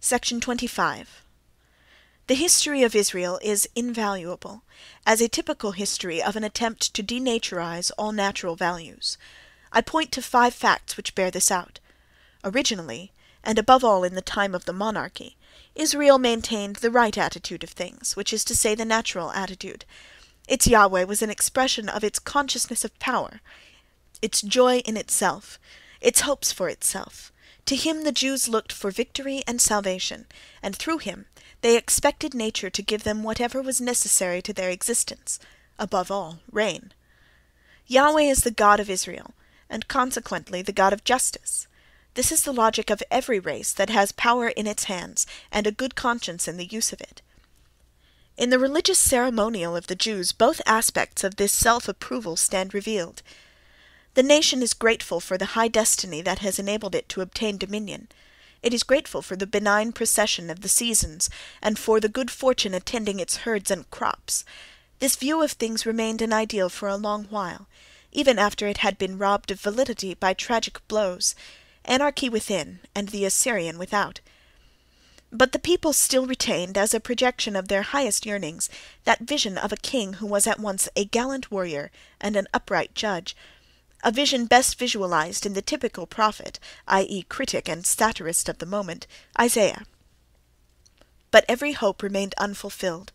Section 25. The history of Israel is invaluable, as a typical history of an attempt to denaturize all natural values. I point to 5 facts which bear this out. Originally, and above all in the time of the monarchy, Israel maintained the right attitude of things, which is to say the natural attitude. Its Yahweh was an expression of its consciousness of power, its joy in itself, its hopes for itself. To him the Jews looked for victory and salvation, and through him they expected nature to give them whatever was necessary to their existence, above all, rain. Yahweh is the God of Israel, and consequently the God of justice. This is the logic of every race that has power in its hands and a good conscience in the use of it. In the religious ceremonial of the Jews both aspects of this self-approval stand revealed. The nation is grateful for the high destiny that has enabled it to obtain dominion. It is grateful for the benign procession of the seasons, and for the good fortune attending its herds and crops. This view of things remained an ideal for a long while, even after it had been robbed of validity by tragic blows, anarchy within, and the Assyrian without. But the people still retained, as a projection of their highest yearnings, that vision of a king who was at once a gallant warrior and an upright judge, a vision best visualized in the typical prophet, i.e. critic and satirist of the moment, Isaiah. But every hope remained unfulfilled.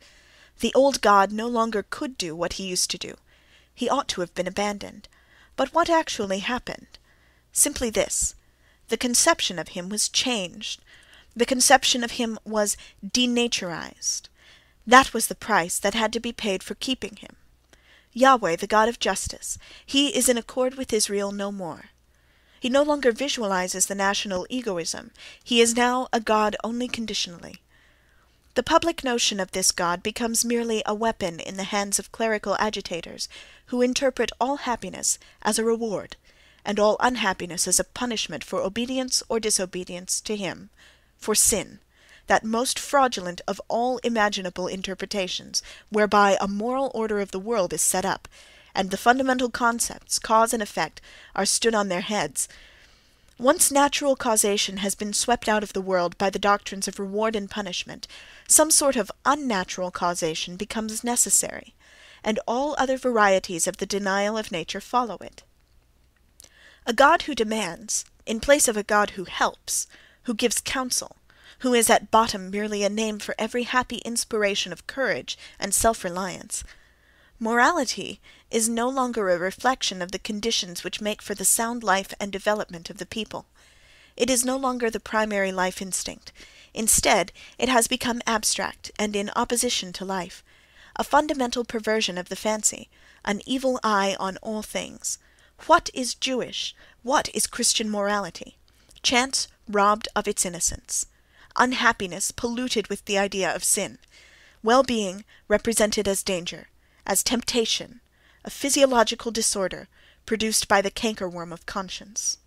The old God no longer could do what he used to do. He ought to have been abandoned. But what actually happened? Simply this: the conception of him was changed. The conception of him was denaturized. That was the price that had to be paid for keeping him. Yahweh, the God of justice, he is in accord with Israel no more. He no longer visualizes the national egoism. He is now a God only conditionally. The public notion of this God becomes merely a weapon in the hands of clerical agitators, who interpret all happiness as a reward, and all unhappiness as a punishment for obedience or disobedience to him, for sin, that most fraudulent of all imaginable interpretations, whereby a moral order of the world is set up, and the fundamental concepts, cause and effect, are stood on their heads. Once natural causation has been swept out of the world by the doctrines of reward and punishment, some sort of unnatural causation becomes necessary, and all other varieties of the denial of nature follow it. A God who demands, in place of a God who helps, who gives counsel, who is at bottom merely a name for every happy inspiration of courage and self-reliance. Morality is no longer a reflection of the conditions which make for the sound life and development of the people. It is no longer the primary life instinct. Instead, it has become abstract and in opposition to life, a fundamental perversion of the fancy, an evil eye on all things. What is Jewish? What is Christian morality? Chance robbed of its innocence. Unhappiness polluted with the idea of sin, well-being represented as danger, as temptation, a physiological disorder produced by the cankerworm of conscience.